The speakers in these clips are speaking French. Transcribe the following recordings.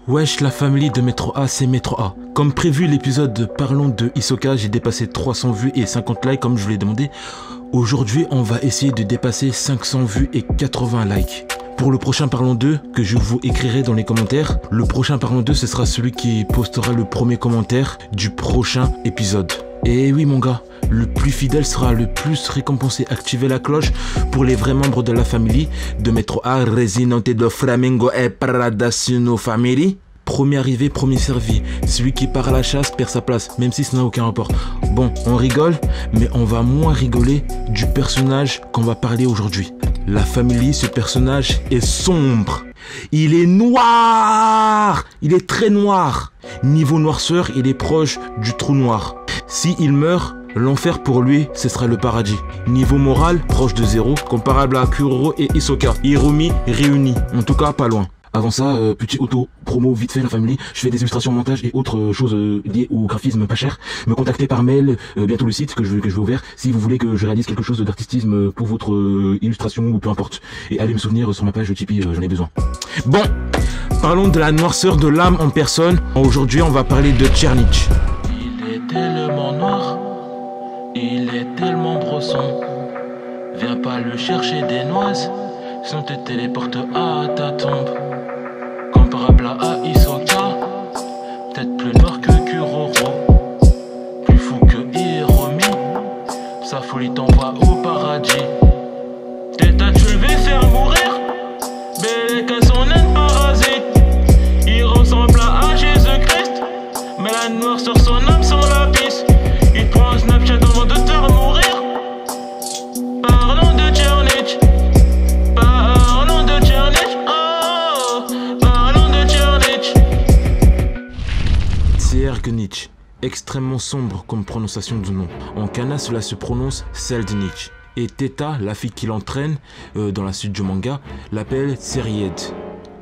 Wesh la famille de Metro A, c'est Metro A. Comme prévu l'épisode de Parlons de Hisoka, j'ai dépassé 300 vues et 50 likes comme je vous l'ai demandé. Aujourd'hui on va essayer de dépasser 500 vues et 80 likes. Pour le prochain Parlons 2, que je vous écrirai dans les commentaires, le prochain Parlons 2 ce sera celui qui postera le premier commentaire du prochain épisode. Et oui mon gars, le plus fidèle sera le plus récompensé. Activez la cloche pour les vrais membres de la famille de Metro A, Resident de Flamingo et Paradasino Family. Premier arrivé, premier servi. Celui qui part à la chasse perd sa place, même si ça n'a aucun rapport. Bon, on rigole, mais on va moins rigoler du personnage qu'on va parler aujourd'hui. La famille, ce personnage est sombre. Il est noir. Il est très noir. Niveau noirceur, il est proche du trou noir. Si il meurt, l'enfer pour lui, ce sera le paradis. Niveau moral, proche de zéro, comparable à Kuroro et Hisoka. Hirumi réunis, en tout cas pas loin. Avant ça, petit auto-promo vite fait la famille, je fais des illustrations, montage et autres choses liées au graphisme pas cher. Me contactez par mail, bientôt le site que je vais ouvrir, si vous voulez que je réalise quelque chose d'artistisme pour votre illustration ou peu importe. Et allez me soutenir sur ma page Tipeee, j'en ai besoin. Bon, parlons de la noirceur de l'âme en personne. Aujourd'hui on va parler de Czernich. Il est tellement noir, il est tellement brosson. Viens pas le chercher des noises, sinon te téléporte à ta tombe. Comparable à Hisoka, peut-être plus noir que Kuroro, plus fou que Hiromi, sa folie t'envoie au paradis. T'as tu le veux faire mourir, bel qu'à son âme parasite. Il ressemble à Jésus-Christ, mais la noire sur son âme sans la pisse. Il prend un Snapchat avant de te faire mourir. Parlons de Czernich. Parlons de Czernich. Oh, parlons de Czernich. Czernich, extrêmement sombre comme prononciation du nom. En kana, cela se prononce Seldnich. Et Teta, la fille qui l'entraîne dans la suite du manga, l'appelle Tseried.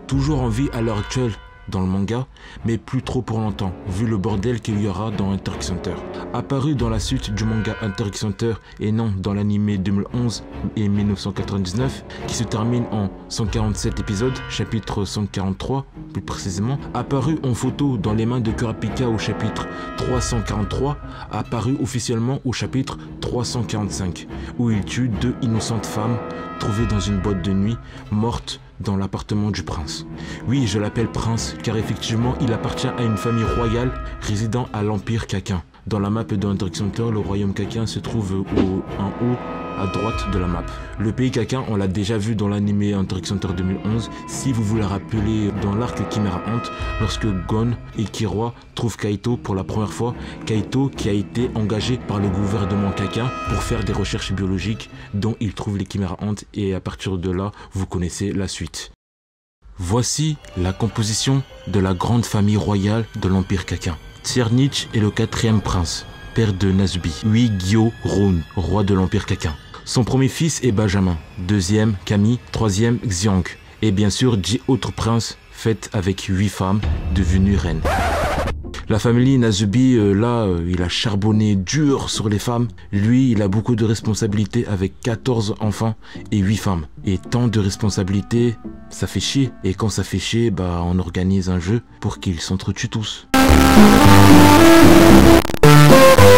Toujours en vie à l'heure actuelle dans le manga, mais plus trop pour longtemps, vu le bordel qu'il y aura dans Hunter x Hunter. Apparu dans la suite du manga Hunter x Hunter et non dans l'anime 2011 et 1999, qui se termine en 147 épisodes, chapitre 143 plus précisément, apparu en photo dans les mains de Kurapika au chapitre 343, apparu officiellement au chapitre 345, où il tue deux innocentes femmes trouvées dans une boîte de nuit, mortes dans l'appartement du prince. Oui, je l'appelle prince car effectivement il appartient à une famille royale résidant à l'Empire Kakin. Dans la map de Hunter x Hunter, le royaume Kakin se trouve en haut à droite de la map. Le pays Kakin, on l'a déjà vu dans l'anime Hunter x Hunter 2011. Si vous vous le rappelez dans l'arc Chimera Ant, lorsque Gon et Killua trouvent Kaito pour la première fois, Kaito qui a été engagé par le gouvernement Kakin pour faire des recherches biologiques dont il trouve les Chimera Ant et à partir de là, vous connaissez la suite. Voici la composition de la grande famille royale de l'Empire Kakin. Czernich est le 4e prince, père de Nasubi, oui Gyo Roon, roi de l'Empire Kakin. Son premier fils est Benjamin, deuxième Kami, troisième Xiang, et bien sûr 10 autres princes faits avec 8 femmes devenues reines. La famille Nasubi, il a charbonné dur sur les femmes. Lui, il a beaucoup de responsabilités avec 14 enfants et 8 femmes. Et tant de responsabilités, ça fait chier. Et quand ça fait chier, on organise un jeu pour qu'ils s'entretuent tous.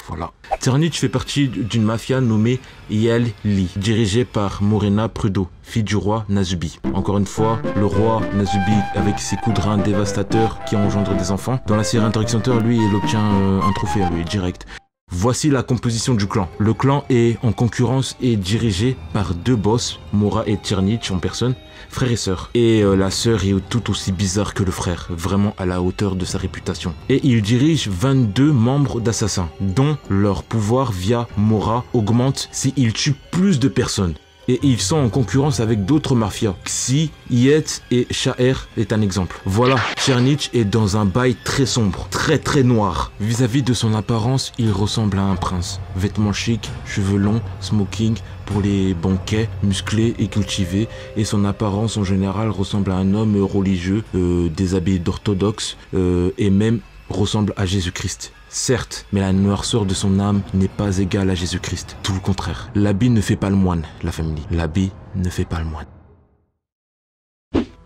Voilà. Czernich fait partie d'une mafia nommée Yel Lee, dirigée par Morena Prudo, fille du roi Nasubi. Encore une fois, le roi Nasubi avec ses coups de rein dévastateurs qui engendrent des enfants. Dans la série Hunter x Hunter, lui, il obtient un trophée à lui, direct. Voici la composition du clan. Le clan est en concurrence et dirigé par deux boss, Mora et Czernich en personne, frère et sœur. Et la sœur est tout aussi bizarre que le frère, vraiment à la hauteur de sa réputation. Et il dirige 22 membres d'assassins, dont leur pouvoir via Mora augmente s'ils tuent plus de personnes. Et ils sont en concurrence avec d'autres mafias. Xi, Iet et Shaer est un exemple. Voilà, Czernich est dans un bail très sombre, très noir. Vis-à-vis de son apparence, il ressemble à un prince. Vêtements chics, cheveux longs, smoking pour les banquets, musclé et cultivé. Et son apparence en général ressemble à un homme religieux, des habits d'orthodoxe et même ressemble à Jésus-Christ. Certes, mais la noirceur de son âme n'est pas égale à Jésus-Christ. Tout le contraire. L'habit ne fait pas le moine, la famille. L'habit ne fait pas le moine.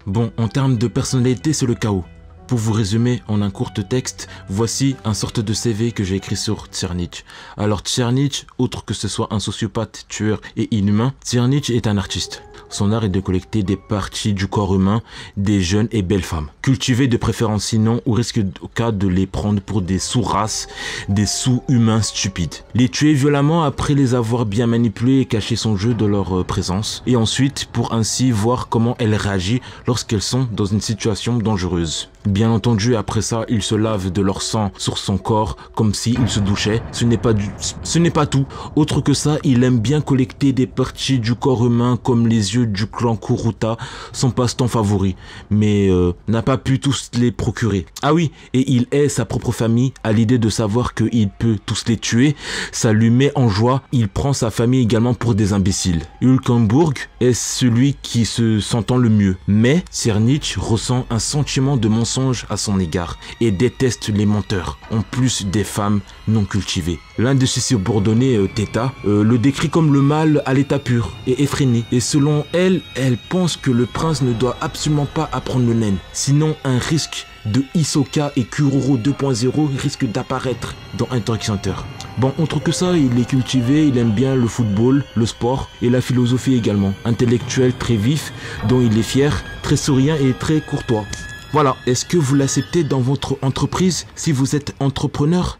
Bon, en termes de personnalité, c'est le chaos. pour vous résumer en un court texte, voici un sorte de CV que j'ai écrit sur Czernych. Alors Czernych, outre que ce soit un sociopathe, tueur et inhumain, Czernych est un artiste. Son art est de collecter des parties du corps humain des jeunes et belles femmes. Cultiver de préférence, sinon au risque au cas de les prendre pour des sous-races, des sous-humains stupides. Les tuer violemment après les avoir bien manipulés et cacher son jeu de leur présence. Et ensuite pour ainsi voir comment elles réagissent lorsqu'elles sont dans une situation dangereuse. Bien entendu, après ça, il se lave de leur sang sur son corps comme s'il se douchait. Ce n'est pas tout. Autre que ça, il aime bien collecter des parties du corps humain comme les yeux du clan Kuruta, son passe-temps favori, mais n'a pas pu tous les procurer. Ah oui, et il hait sa propre famille à l'idée de savoir qu'il peut tous les tuer. Ça lui met en joie. Il prend sa famille également pour des imbéciles. Hulkenburg est celui qui se sentant le mieux, mais Czernych ressent un sentiment de mensonge à son égard et déteste les menteurs, en plus des femmes non cultivées. L'un de ses subordonnés, Teta, le décrit comme le mâle à l'état pur et effréné. Et selon elle, elle pense que le prince ne doit absolument pas apprendre le nen. Sinon, un risque de Hisoka et Kuroro 2.0 risque d'apparaître dans Hunter x Hunter. Bon, autre que ça, il est cultivé, il aime bien le football, le sport et la philosophie également. Intellectuel très vif, dont il est fier, très souriant et très courtois. Voilà, est-ce que vous l'acceptez dans votre entreprise si vous êtes entrepreneur?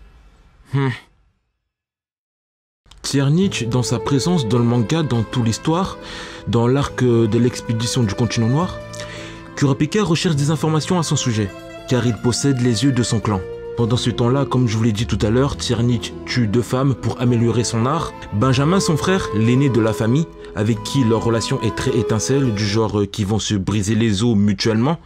Czernych, dans sa présence dans le manga, dans toute l'histoire, dans l'arc de l'expédition du continent noir, Kurapika recherche des informations à son sujet, car il possède les yeux de son clan. Pendant ce temps-là, comme je vous l'ai dit tout à l'heure, Czernych tue 2 femmes pour améliorer son art. Benjamin, son frère, l'aîné de la famille, avec qui leur relation est très étincelle, du genre qui vont se briser les os mutuellement,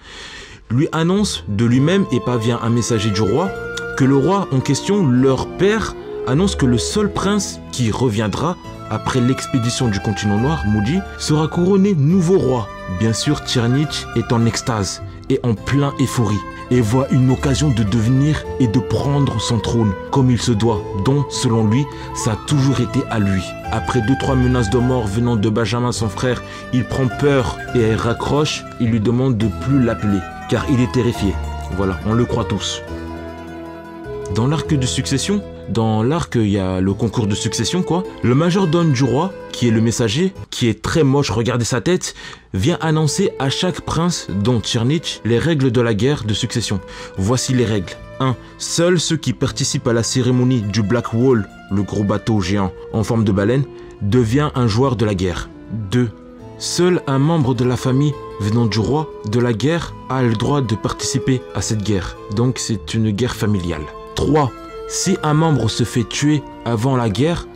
lui annonce de lui-même et pas via un messager du roi, que le roi en question, leur père, annonce que le seul prince qui reviendra après l'expédition du continent noir, Muji, sera couronné nouveau roi. Bien sûr, Czernych est en extase et en plein euphorie et voit une occasion de devenir et de prendre son trône comme il se doit, dont, selon lui, ça a toujours été à lui. Après 2-3 menaces de mort venant de Benjamin, son frère, il prend peur et raccroche. Il lui demande de plus l'appeler, car il est terrifié. Voilà, on le croit tous. Dans l'arc de succession, dans l'arc, il y a le concours de succession, quoi. Le majordome du roi, qui est le messager, qui est très moche, regardez sa tête, vient annoncer à chaque prince, dont Czernych, les règles de la guerre de succession. Voici les règles. 1. Seuls ceux qui participent à la cérémonie du Black Wall, le gros bateau géant en forme de baleine, devient un joueur de la guerre. 2. Seul un membre de la famille venant du roi de la guerre a le droit de participer à cette guerre. Donc c'est une guerre familiale. 3. Si un membre se fait tuer avant la guerre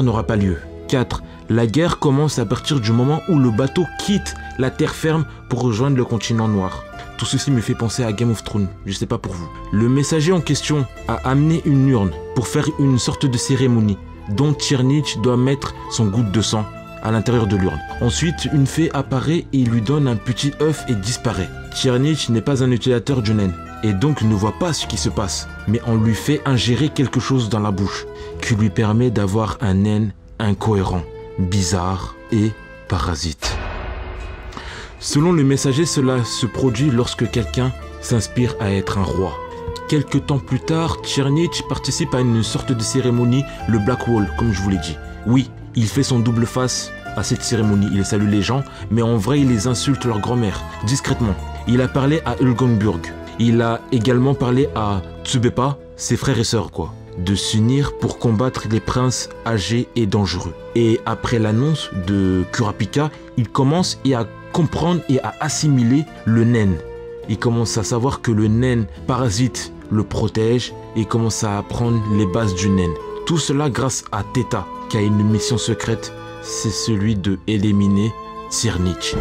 n'aura pas lieu. 4. La guerre commence à partir du moment où le bateau quitte la terre ferme pour rejoindre le continent noir. Tout ceci me fait penser à Game of Thrones, je sais pas pour vous. Le messager en question a amené une urne pour faire une sorte de cérémonie dont Czernych doit mettre son goutte de sang à l'intérieur de l'urne. Ensuite, une fée apparaît et lui donne un petit œuf et disparaît. Czernych n'est pas un utilisateur du nen et donc ne voit pas ce qui se passe, mais on lui fait ingérer quelque chose dans la bouche qui lui permet d'avoir un nen incohérent, bizarre et parasite. Selon le messager, cela se produit lorsque quelqu'un s'inspire à être un roi. Quelque temps plus tard, Czernych participe à une sorte de cérémonie, le Black Wall, comme je vous l'ai dit. Oui, il fait son double face à cette cérémonie. Il salue les gens, mais en vrai, il les insulte leur grand-mère, discrètement. Il a parlé à Hulkenburg. Il a également parlé à Tsubepa, ses frères et sœurs, quoi, de s'unir pour combattre les princes âgés et dangereux. Et après l'annonce de Kurapika, il commence à comprendre et à assimiler le nen. Il commence à savoir que le nen parasite le protège et commence à apprendre les bases du nen. Tout cela grâce à Teta, qui a une mission secrète, c'est celui de éliminer Czernych.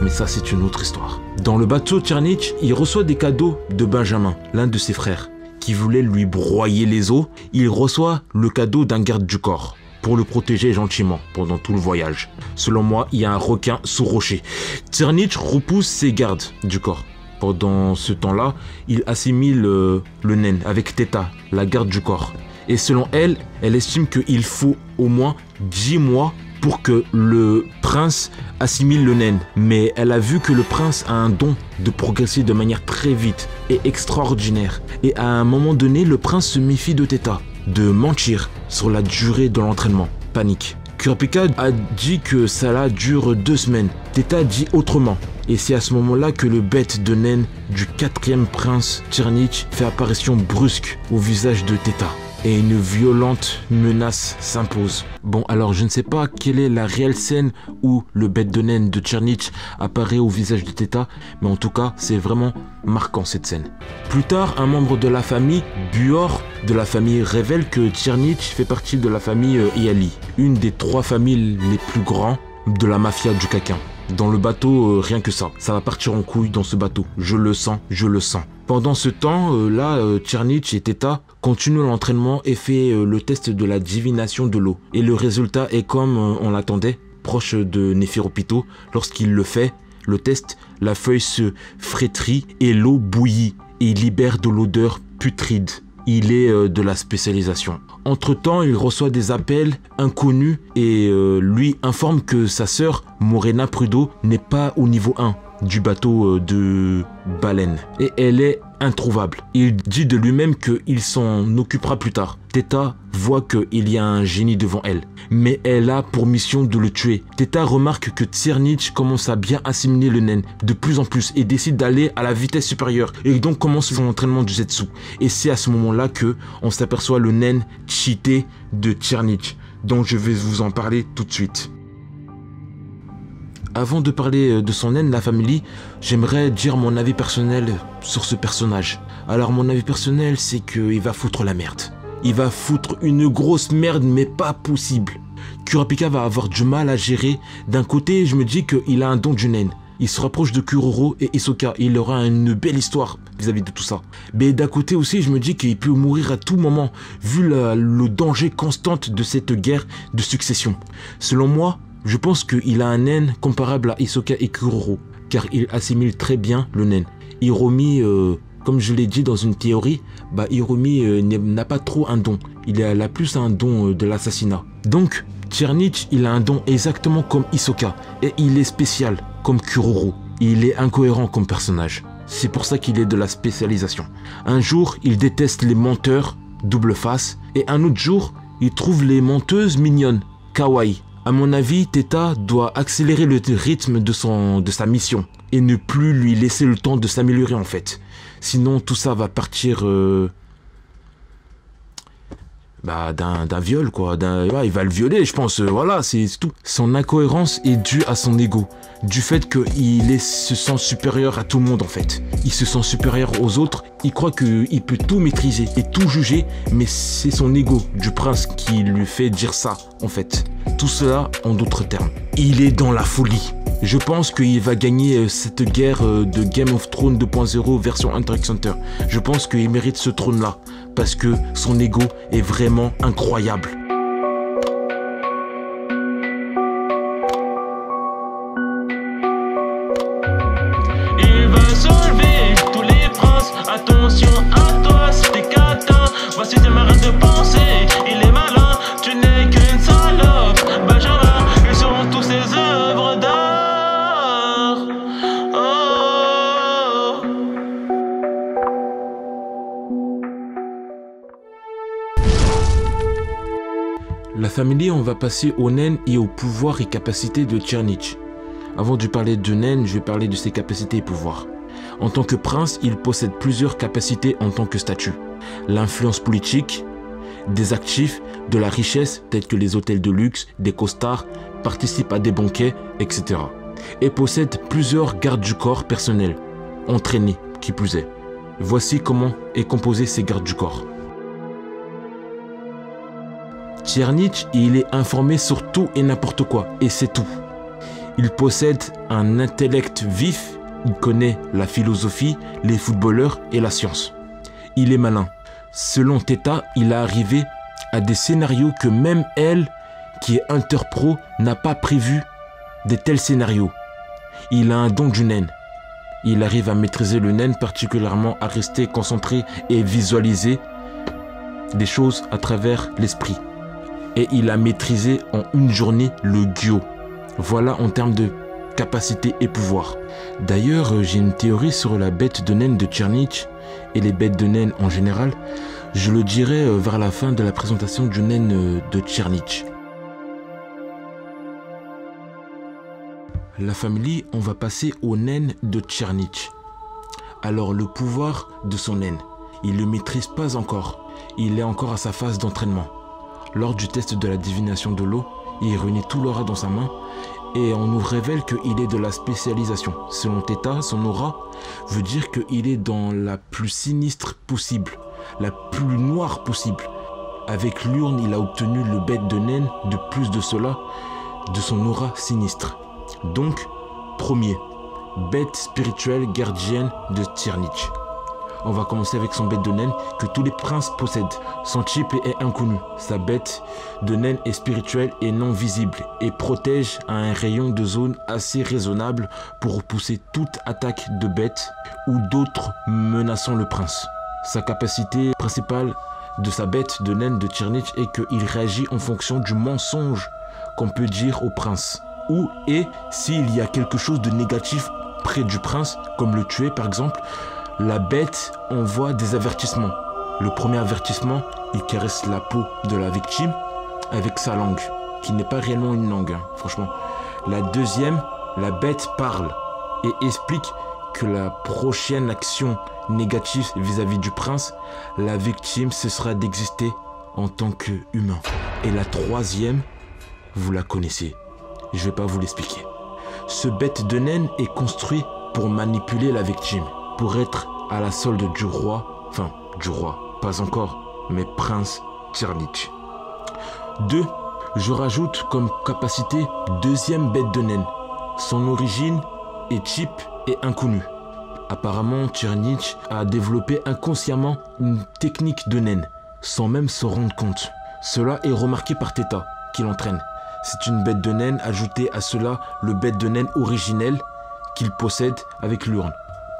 Mais ça, c'est une autre histoire. Dans le bateau, Czernych, il reçoit des cadeaux de Benjamin, l'un de ses frères, qui voulait lui broyer les os. Il reçoit le cadeau d'un garde du corps pour le protéger gentiment pendant tout le voyage. Selon moi, il y a un requin sous rocher. Czernych repousse ses gardes du corps. Pendant ce temps-là, il assimile le nen avec Teta, la garde du corps. Et selon elle, elle estime qu'il faut au moins 10 mois pour que le prince assimile le nen. Mais elle a vu que le prince a un don de progresser de manière très vite. est extraordinaire. Et à un moment donné, le prince se méfie de Teta, de mentir sur la durée de l'entraînement. Panique. Kurapika a dit que cela dure 2 semaines. Teta dit autrement. Et c'est à ce moment-là que le bête de naine du 4e prince Černić fait apparition brusque au visage de Teta. Et une violente menace s'impose. Bon, alors je ne sais pas quelle est la réelle scène où le bête de naine de Černić apparaît au visage de Teta, mais en tout cas, c'est vraiment marquant cette scène. Plus tard, un membre de la famille, Buor, de la famille, révèle que Černić fait partie de la famille Iali, une des 3 familles les plus grandes de la mafia du Kakin. Dans le bateau, rien que ça va partir en couille dans ce bateau. Je le sens, je le sens. Pendant ce temps, Černić et Teta continuent l'entraînement et fait le test de la divination de l'eau. Et le résultat est comme on l'attendait, proche de Neferopito. Lorsqu'il le fait, le test, la feuille se frétrit et l'eau bouillit et libère de l'odeur putride. Il est de la spécialisation. Entre-temps, il reçoit des appels inconnus et lui informe que sa sœur, Morena Prudo, n'est pas au niveau 1 du bateau de baleine. Et elle est introuvable. Il dit de lui-même qu'il s'en occupera plus tard. Teta voit qu'il y a un génie devant elle, mais elle a pour mission de le tuer. Teta remarque que Černić commence à bien assimiler le naine de plus en plus et décide d'aller à la vitesse supérieure et donc commence son entraînement du Zetsu. Et c'est à ce moment-là que on s'aperçoit le naine cheaté de Černić, dont je vais vous en parler tout de suite. Avant de parler de son naine, la famille, j'aimerais dire mon avis personnel sur ce personnage. Alors mon avis personnel, c'est qu'il va foutre la merde. Il va foutre une grosse merde, mais pas possible. Kurapika va avoir du mal à gérer. D'un côté, je me dis qu'il a un don du naine. Il se rapproche de Kuroro et Hisoka. Il aura une belle histoire vis-à-vis de tout ça. Mais d'un côté aussi, je me dis qu'il peut mourir à tout moment, vu le danger constant de cette guerre de succession. Selon moi, je pense qu'il a un naine comparable à Hisoka et Kuroro, car il assimile très bien le naine. Hiromi, comme je l'ai dit dans une théorie, Hiromi n'a pas trop un don. Il a plus un don de l'assassinat. Donc, Černić, il a un don exactement comme Hisoka, et il est spécial comme Kuroro. Il est incohérent comme personnage. C'est pour ça qu'il est de la spécialisation. Un jour, il déteste les menteurs, double face, et un autre jour, il trouve les menteuses mignonnes, kawaii. À mon avis, Teta doit accélérer le rythme de sa mission et ne plus lui laisser le temps de s'améliorer en fait. Sinon, tout ça va partir d'un viol quoi. Il va le violer, je pense. Voilà, c'est tout. Son incohérence est due à son ego, du fait qu'il se sent supérieur à tout le monde en fait. Il se sent supérieur aux autres. Il croit qu'il peut tout maîtriser et tout juger, mais c'est son ego du prince qui lui fait dire ça en fait. Tout cela en d'autres termes. Il est dans la folie. Je pense qu'il va gagner cette guerre de Game of Thrones 2.0 version Hunter x Hunter. Je pense qu'il mérite ce trône-là parce que son ego est vraiment incroyable. Il va soulever tous les princes. Attention à toi, c'est tes katas. Voici tes marins de pensée. Il est malin, tu n'es qu'une salope. Benjamin, ils seront tous ses œuvres d'art. Oh. La famille, on va passer au naine et au pouvoir et capacités de Černić. Avant de parler de naine, je vais parler de ses capacités et pouvoirs. En tant que prince, il possède plusieurs capacités en tant que statut. L'influence politique, des actifs, de la richesse, tels que les hôtels de luxe, des costards, participe à des banquets, etc. Et possède plusieurs gardes du corps personnels, entraînés, qui plus est. Voici comment est composé ces gardes du corps. Černić, il est informé sur tout et n'importe quoi, et c'est tout. Il possède un intellect vif, il connaît la philosophie, les footballeurs et la science. Il est malin. Selon Teta, il est arrivé à des scénarios que même elle, qui est Hunter Pro, n'a pas prévu de tels scénarios. Il a un don du naine. Il arrive à maîtriser le naine, particulièrement à rester concentré et visualiser des choses à travers l'esprit. Et il a maîtrisé en une journée le Gyo. Voilà en termes de capacité et pouvoir. D'ailleurs, j'ai une théorie sur la bête de naine de Černić. et les bêtes de naine en général, je le dirai vers la fin de la présentation du naine de Tchernitch. La famille, on va passer au naine de Tchernitch. Alors le pouvoir de son naine, il ne le maîtrise pas encore. Il est encore à sa phase d'entraînement. Lors du test de la divination de l'eau, il réunit tout l'aura dans sa main et on nous révèle qu'il est de la spécialisation. Selon Theta, son aura veut dire qu'il est dans la plus sinistre possible, la plus noire possible. Avec l'urne, il a obtenu le bête de naine de plus de cela, de son aura sinistre. Donc, premier, bête spirituelle gardienne de Tchernitch. On va commencer avec son bête de naine que tous les princes possèdent. Son type est inconnu. Sa bête de naine est spirituelle et non visible et protège à un rayon de zone assez raisonnable pour repousser toute attaque de bête ou d'autres menaçant le prince. Sa capacité principale de sa bête de naine de Tchernitch est qu'il réagit en fonction du mensonge qu'on peut dire au prince. Ou s'il y a quelque chose de négatif près du prince, comme le tuer par exemple, la bête envoie des avertissements. Le premier avertissement, il caresse la peau de la victime avec sa langue, qui n'est pas réellement une langue, franchement. La deuxième, la bête parle et explique que la prochaine action négative vis-à-vis du prince, la victime cessera d'exister en tant qu'humain. Et la troisième, vous la connaissez. Je ne vais pas vous l'expliquer. Ce bête de naine est construit pour manipuler la victime, pour être à la solde du roi, pas encore, mais prince Tchernitch. 2. Je rajoute comme capacité deuxième bête de naine. Son origine et type est inconnu. Apparemment, Tchernitch a développé inconsciemment une technique de naine, sans même s'en rendre compte. Cela est remarqué par Theta, qui l'entraîne. C'est une bête de naine ajoutée à cela le bête de naine originel qu'il possède avec l'urne.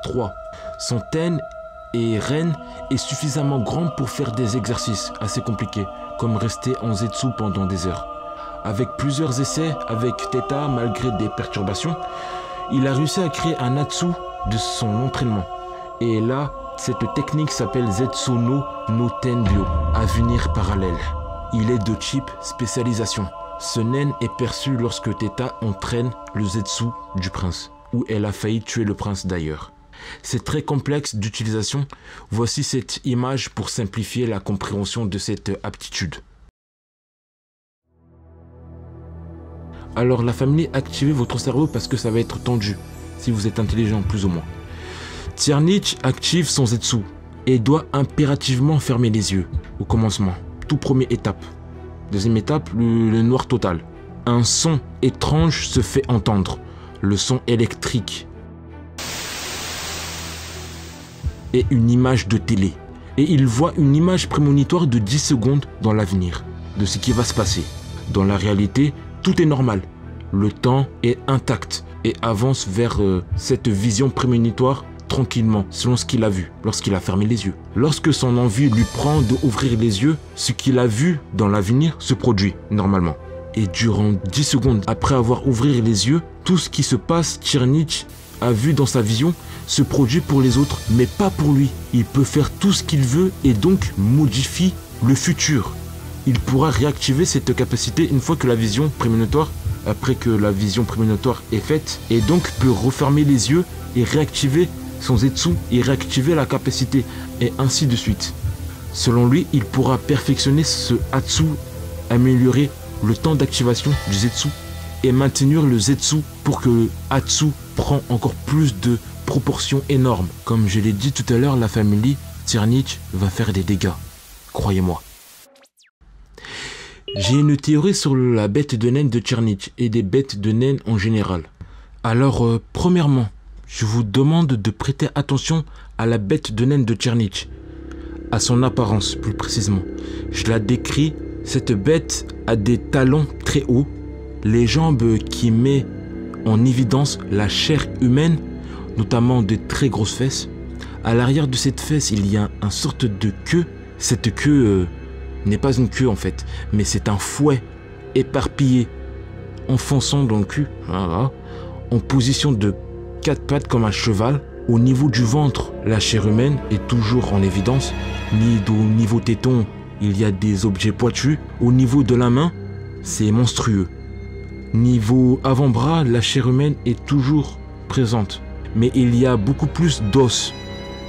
3. Son ten et reine est suffisamment grande pour faire des exercices assez compliqués, comme rester en zetsu pendant des heures. Avec plusieurs essais avec Theta, malgré des perturbations, il a réussi à créer un Atsu de son entraînement. Et là, cette technique s'appelle Zetsu no Tenbyo, avenir parallèle. Il est de type spécialisation. Ce naine est perçu lorsque Theta entraîne le Zetsu du prince, où elle a failli tuer le prince d'ailleurs. C'est très complexe d'utilisation. Voici cette image pour simplifier la compréhension de cette aptitude. Alors la famille, activez votre cerveau parce que ça va être tendu, si vous êtes intelligent plus ou moins. Tchernitch active son Zetsu et doit impérativement fermer les yeux au commencement. Tout première étape. Deuxième étape, le noir total. Un son étrange se fait entendre, le son électrique. Et une image de télé. Et il voit une image prémonitoire de 10 secondes dans l'avenir, de ce qui va se passer. Dans la réalité, tout est normal. Le temps est intact et avance vers cette vision prémonitoire tranquillement, selon ce qu'il a vu, lorsqu'il a fermé les yeux. Lorsque son envie lui prend d'ouvrir les yeux, ce qu'il a vu dans l'avenir se produit normalement. Et durant 10 secondes après avoir ouvert les yeux, tout ce qui se passe, Tchernitch a vu dans sa vision, se produit pour les autres, mais pas pour lui. Il peut faire tout ce qu'il veut et donc modifie le futur. Il pourra réactiver cette capacité une fois que la vision prémonitoire, après que la vision prémonitoire est faite, et donc peut refermer les yeux et réactiver son Zetsu et réactiver la capacité, et ainsi de suite. Selon lui, il pourra perfectionner ce Atsu, améliorer le temps d'activation du Zetsu et maintenir le Zetsu pour que le Atsu prend encore plus de proportions énormes. Comme je l'ai dit tout à l'heure, la famille Tchernitch va faire des dégâts, croyez-moi. J'ai une théorie sur la bête de naine de Tchernitch et des bêtes de naine en général. Alors, premièrement, je vous demande de prêter attention à la bête de naine de Tchernitch, à son apparence plus précisément. Je la décris, cette bête a des talons très hauts, les jambes qui mettent en évidence la chair humaine, notamment de très grosses fesses. À l'arrière de cette fesse, il y a une sorte de queue. Cette queue n'est pas une queue en fait, mais c'est un fouet éparpillé, enfonçant dans le cul, voilà, en position de 4 pattes comme un cheval, Au niveau du ventre, la chair humaine est toujours en évidence. Au niveau téton, il y a des objets pointus. Au niveau de la main, c'est monstrueux. Niveau avant-bras, la chair humaine est toujours présente. Mais il y a beaucoup plus d'os.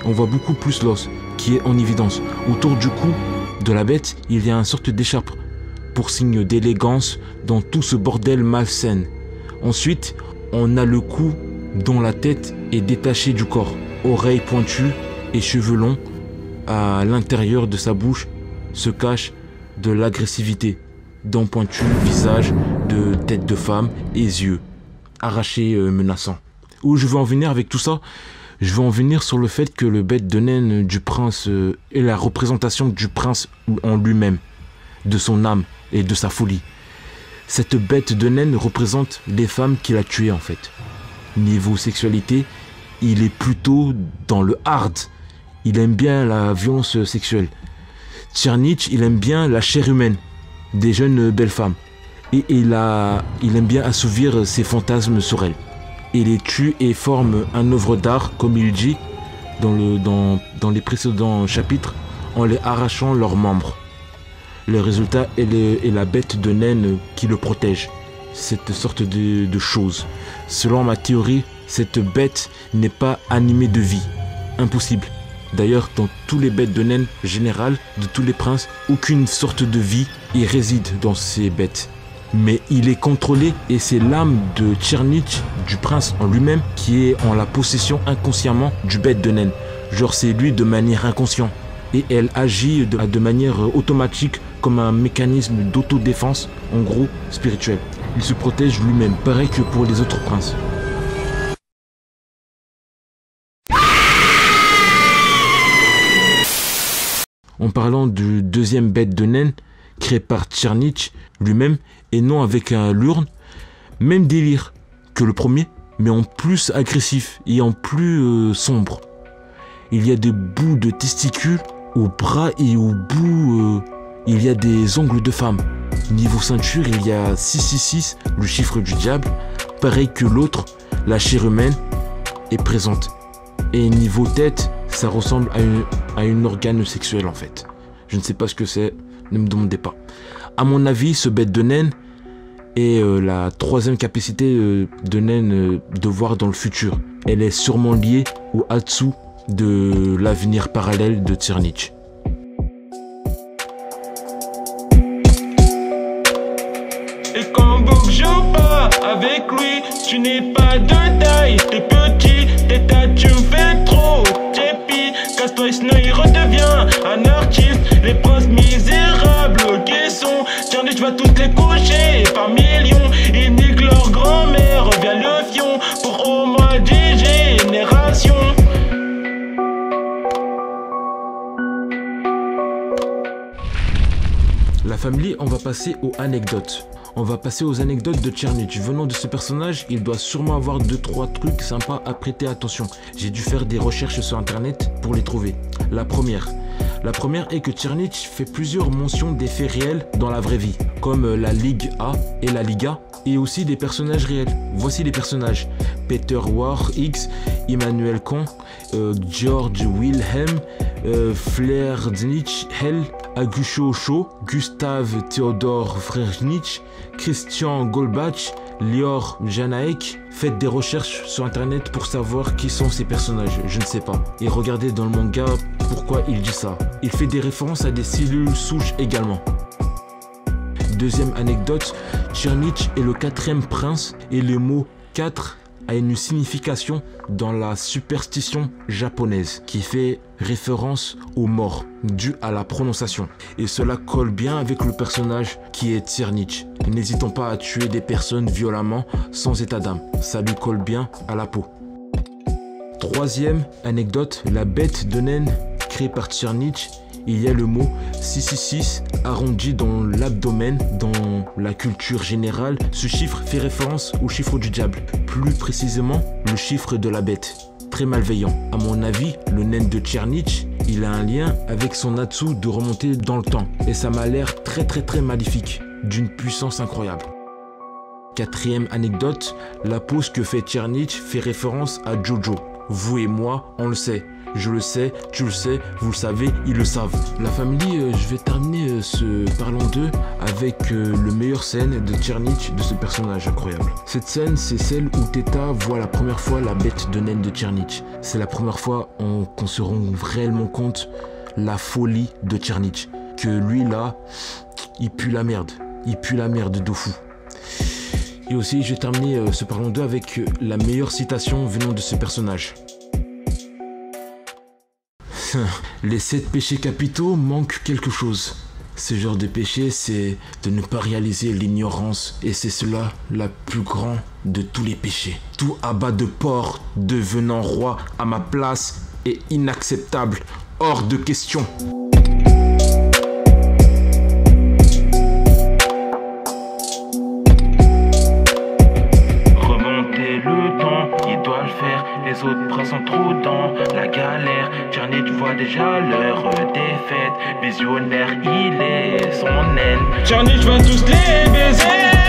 On voit beaucoup plus l'os qui est en évidence. Autour du cou de la bête, il y a une sorte d'écharpe pour signe d'élégance dans tout ce bordel malsain. Ensuite, on a le cou dont la tête est détachée du corps. Oreilles pointues et cheveux longs. À l'intérieur de sa bouche se cache de l'agressivité. Dents pointues, visage de tête de femme et yeux arrachés menaçants. Où je veux en venir avec tout ça? Je veux en venir sur le fait que le bête de naine du prince est la représentation du prince en lui-même, de son âme et de sa folie. Cette bête de naine représente les femmes qu'il a tuées en fait. Niveau sexualité, il est plutôt dans le hard. Il aime bien la violence sexuelle. Tchernich, il aime bien la chair humaine des jeunes belles femmes. Et il aime bien assouvir ses fantasmes sur elles. Il les tue et forme un œuvre d'art, comme il dit dans les précédents chapitres, en les arrachant leurs membres. Le résultat est la bête de naine qui le protège. Cette sorte de chose. Selon ma théorie, cette bête n'est pas animée de vie. Impossible. D'ailleurs, dans tous les bêtes de naine générales, de tous les princes, aucune sorte de vie y réside dans ces bêtes. Mais il est contrôlé et c'est l'âme de Tchernich, du prince en lui-même, qui est en la possession inconsciemment du bête de naine. Genre c'est lui de manière inconsciente. Et elle agit de manière automatique comme un mécanisme d'autodéfense, en gros spirituel. Il se protège lui-même, pareil que pour les autres princes. En parlant du deuxième bête de naine, créé par Tchernich lui-même, et non avec un l'urne, même délire que le premier, mais en plus agressif et en plus sombre. Il y a des bouts de testicules au bras et au bout, il y a des ongles de femme. Niveau ceinture, il y a 666, le chiffre du diable. Pareil que l'autre, la chair humaine est présente. Et niveau tête, ça ressemble à une organe sexuel en fait. Je ne sais pas ce que c'est, ne me demandez pas. À mon avis, ce bête de naine est la troisième capacité de naine de voir dans le futur. Elle est sûrement liée au Atsu de l'avenir parallèle de Tchernich. Et quand Bokjo part avec lui, tu n'es pas de taille, t'es petit, tes tas tu me fais trop. T'es casse-toi et sinon il redevient un artiste. Les princes misérables qui sont, Tchernich va toutes les coucher par millions. Ils niquent leur grand-mère via le fion pour au moins 10 générations. La famille, on va passer aux anecdotes. On va passer aux anecdotes de Tchernich. Venant de ce personnage, il doit sûrement avoir 2-3 trucs sympas à prêter attention. J'ai dû faire des recherches sur internet pour les trouver. La première est que Tchernich fait plusieurs mentions des faits réels dans la vraie vie, comme la Ligue A et la Liga, et aussi des personnages réels. Voici les personnages: Peter War X, Immanuel Kant, George Wilhelm, Flerdnich Hell, Agusho Shaw, Gustave Theodor Friedrich, Christian Goldbach, Lior Janaek. Faites des recherches sur internet pour savoir qui sont ces personnages, je ne sais pas. Et regardez dans le manga pourquoi il dit ça. Il fait des références à des cellules souches également. Deuxième anecdote, Tchernich est le 4e prince et le mot 4 a une signification dans la superstition japonaise qui fait référence aux morts due à la prononciation. Et cela colle bien avec le personnage qui est Tchernich. N'hésitons pas à tuer des personnes violemment sans état d'âme. Ça lui colle bien à la peau. Troisième anecdote, la bête de naine créée par Tchernich. Il y a le mot 666 arrondi dans l'abdomen. Dans la culture générale, ce chiffre fait référence au chiffre du diable. Plus précisément, le chiffre de la bête. Très malveillant. À mon avis, le naine de Tchernich, il a un lien avec son Atsu de remonter dans le temps. Et ça m'a l'air très maléfique, d'une puissance incroyable. Quatrième anecdote, la pose que fait Tchernich fait référence à Jojo. Vous et moi, on le sait. Je le sais, tu le sais, vous le savez, ils le savent. La famille, je vais terminer ce Parlons d'eux avec le meilleur scène de Tchernitch, de ce personnage incroyable. Cette scène, c'est celle où Teta voit la première fois la bête de naine de Tchernitch. C'est la première fois qu'on se rend réellement compte la folie de Tchernitch. Que lui là, il pue la merde. Il pue la merde de fou. Et aussi, je vais terminer ce Parlons d'eux avec la meilleure citation venant de ce personnage. Les 7 péchés capitaux manquent quelque chose. Ce genre de péché, c'est de ne pas réaliser l'ignorance. Et c'est cela la plus grande de tous les péchés. Tout abat de porc devenant roi à ma place est inacceptable. Hors de question. Les autres bras sont trop dans la galère. Tchernitch voit déjà leur défaite. Visionnaire, il est son aile. Tchernitch va tous les baiser.